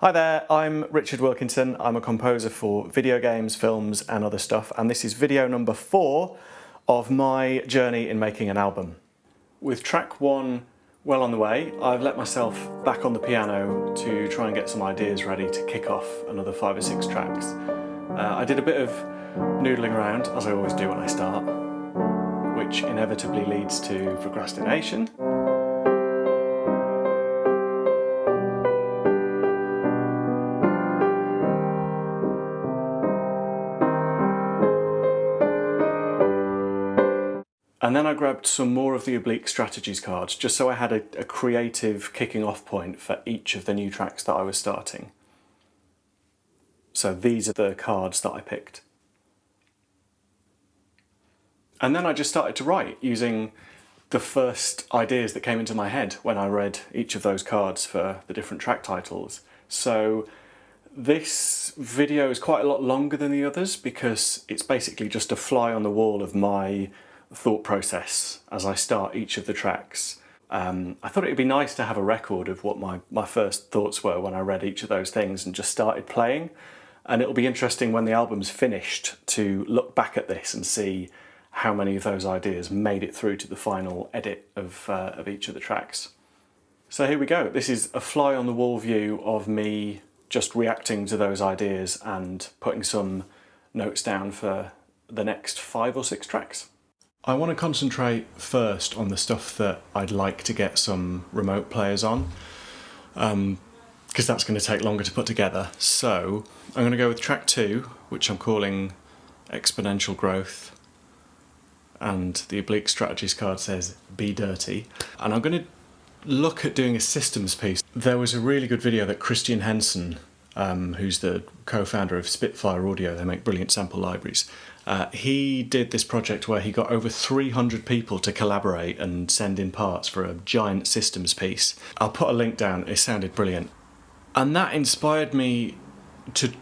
Hi there, I'm Richard Wilkinson. I'm a composer for video games, films and other stuff, and this is video number 4 of my journey in making an album. With track 1 well on the way, I've let myself back on the piano to try and get some ideas ready to kick off another 5 or 6 tracks. I did a bit of noodling around, as I always do when I start, which inevitably leads to procrastination. And then I grabbed some more of the Oblique Strategies cards, just so I had a creative kicking off point for each of the new tracks that I was starting. So these are the cards that I picked. And then I just started to write using the first ideas that came into my head when I read each of those cards for the different track titles. So this video is quite a lot longer than the others because it's basically just a fly on the wall of my thought process as I start each of the tracks. I thought it would be nice to have a record of what my first thoughts were when I read each of those things and just started playing, and it'll be interesting when the album's finished to look back at this and see how many of those ideas made it through to the final edit of each of the tracks. So here we go. This is a fly on the wall view of me just reacting to those ideas and putting some notes down for the next 5 or 6 tracks. I want to concentrate first on the stuff that I'd like to get some remote players on, because that's going to take longer to put together. So I'm going to go with track 2, which I'm calling Exponential Growth, and the Oblique Strategies card says Be Dirty. And I'm going to look at doing a systems piece. There was a really good video that Christian Henson, who's the co-founder of Spitfire Audio, they make brilliant sample libraries, he did this project where he got over 300 people to collaborate and send in parts for a giant systems piece. I'll put a link down, it sounded brilliant. And that inspired me to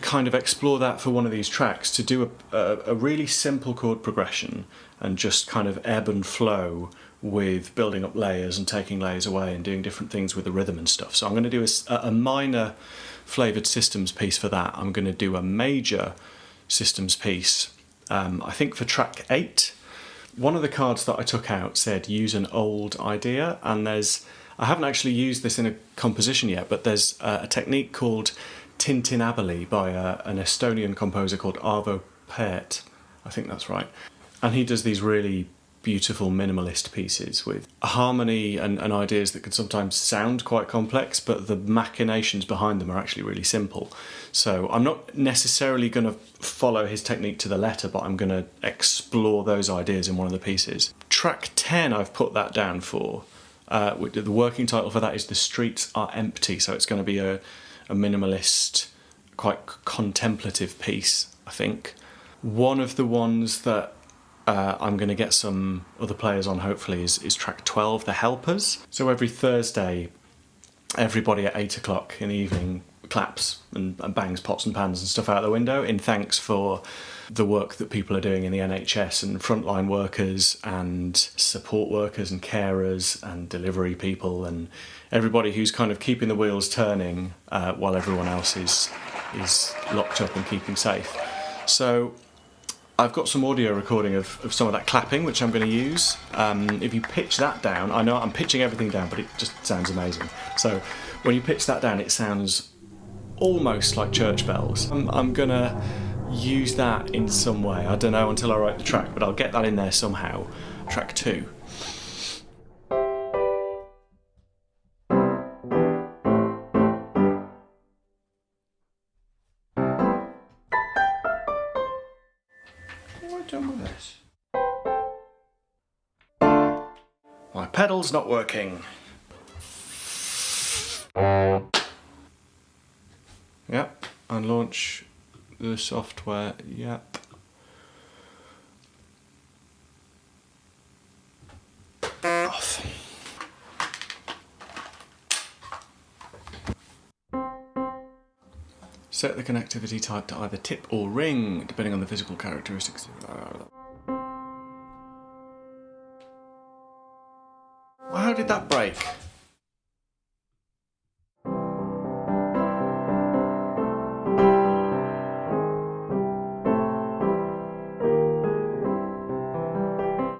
kind of explore that for one of these tracks, to do a really simple chord progression and just kind of ebb and flow with building up layers and taking layers away and doing different things with the rhythm and stuff. So I'm going to do a minor flavoured systems piece for that. I'm going to do a major systems piece, I think for track 8. One of the cards that I took out said use an old idea, and I haven't actually used this in a composition yet, but there's a technique called Tintinabeli by an Estonian composer called Arvo Pärt, I think that's right, and he does these really beautiful minimalist pieces with harmony and ideas that can sometimes sound quite complex, but the machinations behind them are actually really simple. So I'm not necessarily going to follow his technique to the letter, but I'm going to explore those ideas in one of the pieces. Track 10 I've put that down for. The working title for that is The Streets Are Empty, so it's going to be a minimalist, quite contemplative piece, I think. One of the ones that I'm going to get some other players on hopefully is track 12, The Helpers. So every Thursday, everybody at 8 o'clock in the evening claps and bangs pots and pans and stuff out the window in thanks for the work that people are doing in the NHS, and frontline workers and support workers and carers and delivery people and everybody who's kind of keeping the wheels turning while everyone else is locked up and keeping safe. So I've got some audio recording of some of that clapping, which I'm going to use. If you pitch that down, I know I'm pitching everything down, but it just sounds amazing. So when you pitch that down, it sounds almost like church bells. I'm going to use that in some way. I don't know until I write the track, but I'll get that in there somehow. Track 2. Done with this. My pedal's not working. Yep, and launch the software. Yep. Off. Set the connectivity type to either tip or ring, depending on the physical characteristics. Well, how did that break?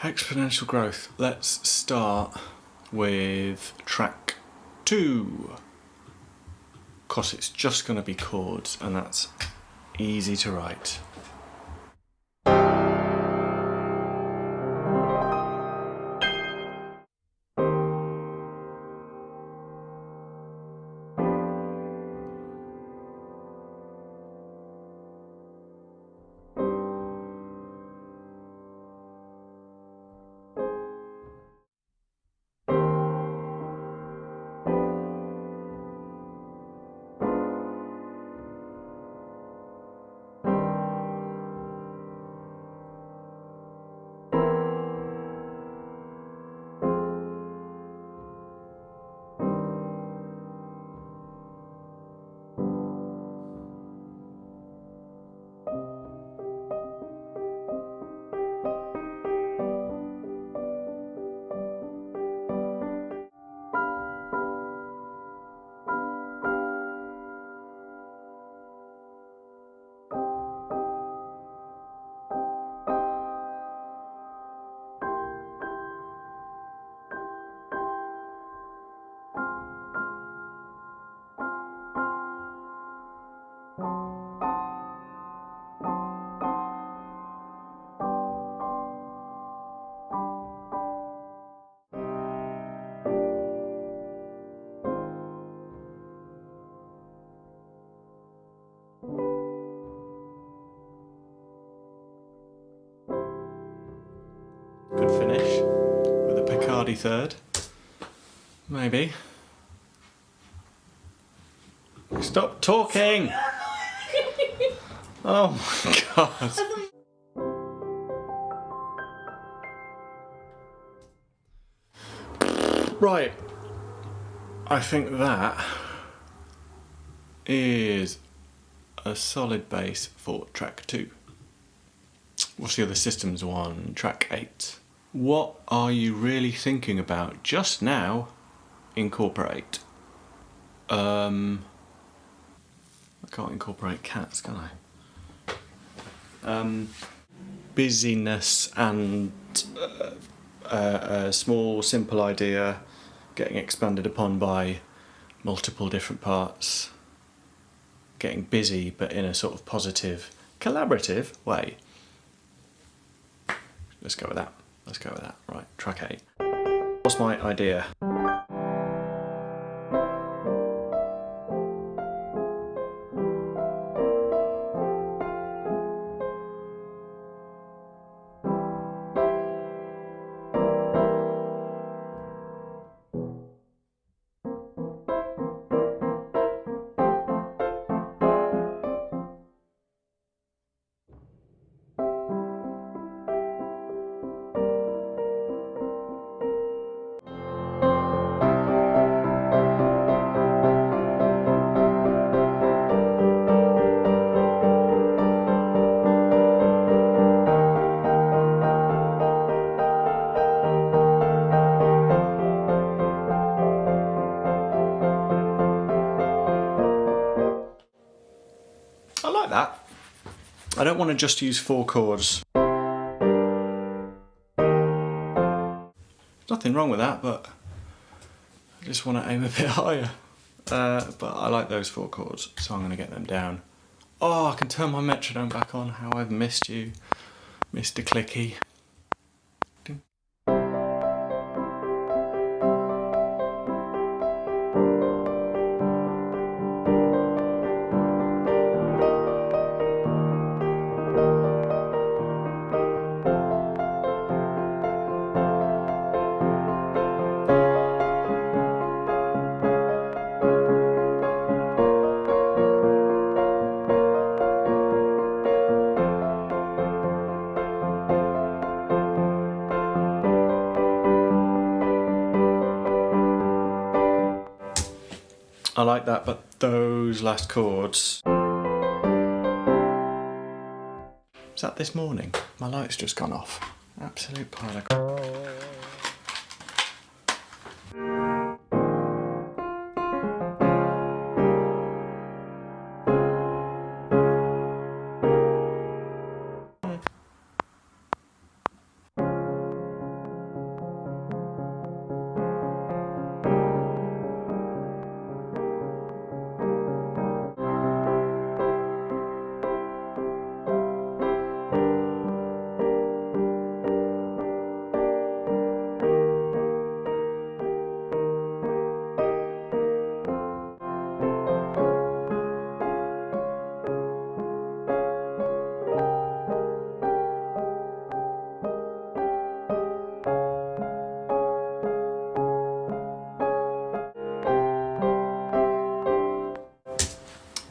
Exponential growth. Let's start with track 2. Of course, it's just going to be chords, and that's easy to write. Could finish with a Picardy third, maybe. Stop talking! Oh my god. Right, I think that is a solid base for track 2. What's the other systems one? Track 8. What are you really thinking about just now? Incorporate. I can't incorporate cats, can I? Busyness and a small, simple idea getting expanded upon by multiple different parts. Getting busy, but in a sort of positive, collaborative way. Let's go with that. Let's go with that. Right, track 8. What's my idea? I like that. I don't want to just use 4 chords. Nothing wrong with that, but I just want to aim a bit higher. But I like those 4 chords, so I'm going to get them down. Oh, I can turn my metronome back on. How I've missed you, Mr. Clicky. I like that, but those last chords... Is that this morning? My light's just gone off. Absolute pile of...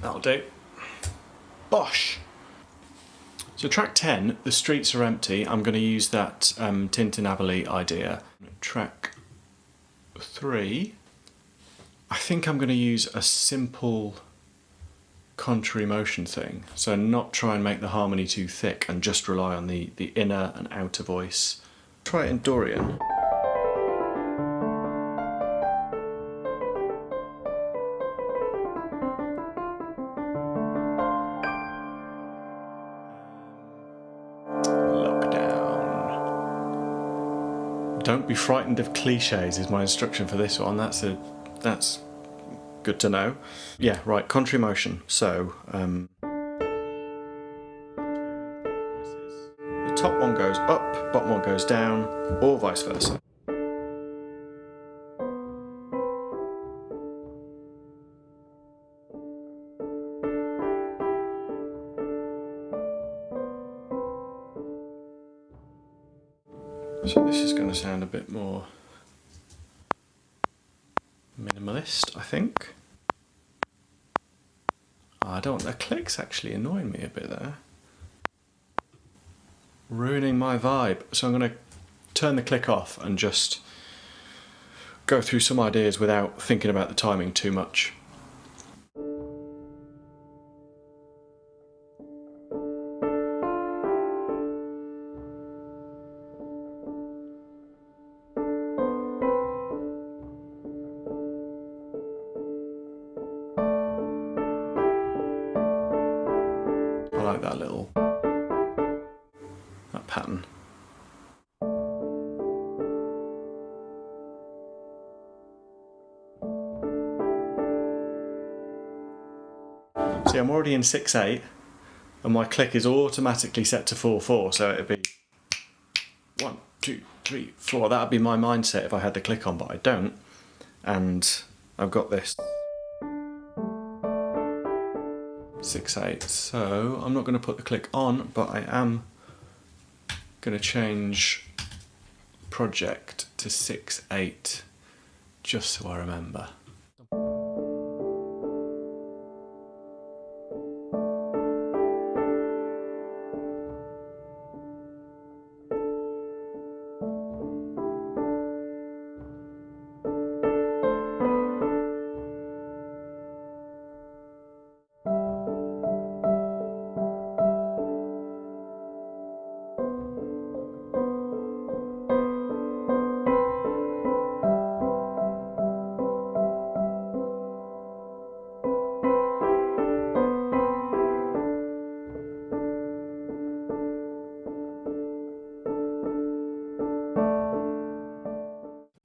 That'll do. Bosh! So track 10, the streets are empty. I'm going to use that Tintinnabuli idea. Track 3, I think I'm going to use a simple contrary motion thing. So not try and make the harmony too thick and just rely on the inner and outer voice. Try it in Dorian. Don't be frightened of cliches is my instruction for this one. That's good to know. Yeah, right, contrary motion. So the top one goes up, bottom one goes down, or vice versa. So this is going to sound a bit more minimalist, I think. Oh, I don't want the clicks actually annoying me a bit there. Ruining my vibe. So I'm going to turn the click off and just go through some ideas without thinking about the timing too much. I like that pattern. See, I'm already in 6/8 and my click is automatically set to 4/4, so it'd be 1, 2, 3, 4. That'd be my mindset if I had the click on, but I don't. And I've got this 6/8, so I'm not going to put the click on, but I am going to change project to 6/8 just so I remember.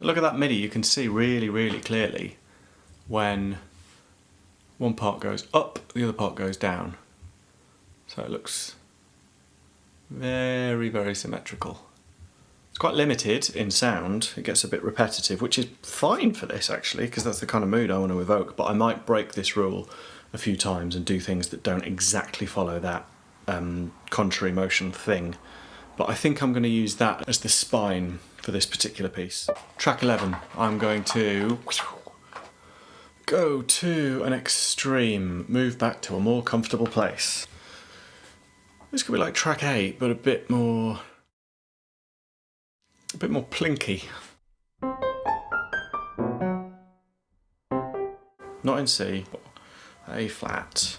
Look at that MIDI, you can see really clearly when one part goes up, the other part goes down. So it looks very symmetrical. It's quite limited in sound, it gets a bit repetitive, which is fine for this actually, because that's the kind of mood I want to evoke, but I might break this rule a few times and do things that don't exactly follow that contrary motion thing. But I think I'm going to use that as the spine for this particular piece. Track 11, I'm going to go to an extreme, move back to a more comfortable place. This could be like track 8, but a bit more plinky. Not in C, but A flat.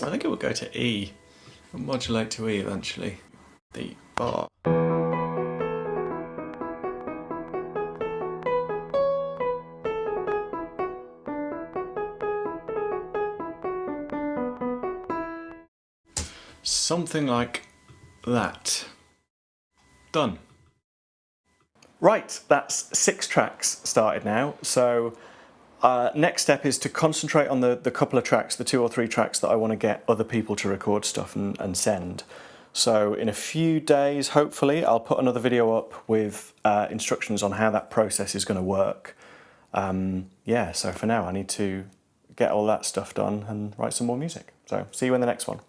I think it will go to E. It'll modulate to E eventually. The bar. Something like that. Done. Right, that's 6 tracks started now. So next step is to concentrate on the couple of tracks, the 2 or 3 tracks that I want to get other people to record stuff and send. So in a few days, hopefully, I'll put another video up with instructions on how that process is going to work. Yeah, so for now I need to get all that stuff done and write some more music. So see you in the next one.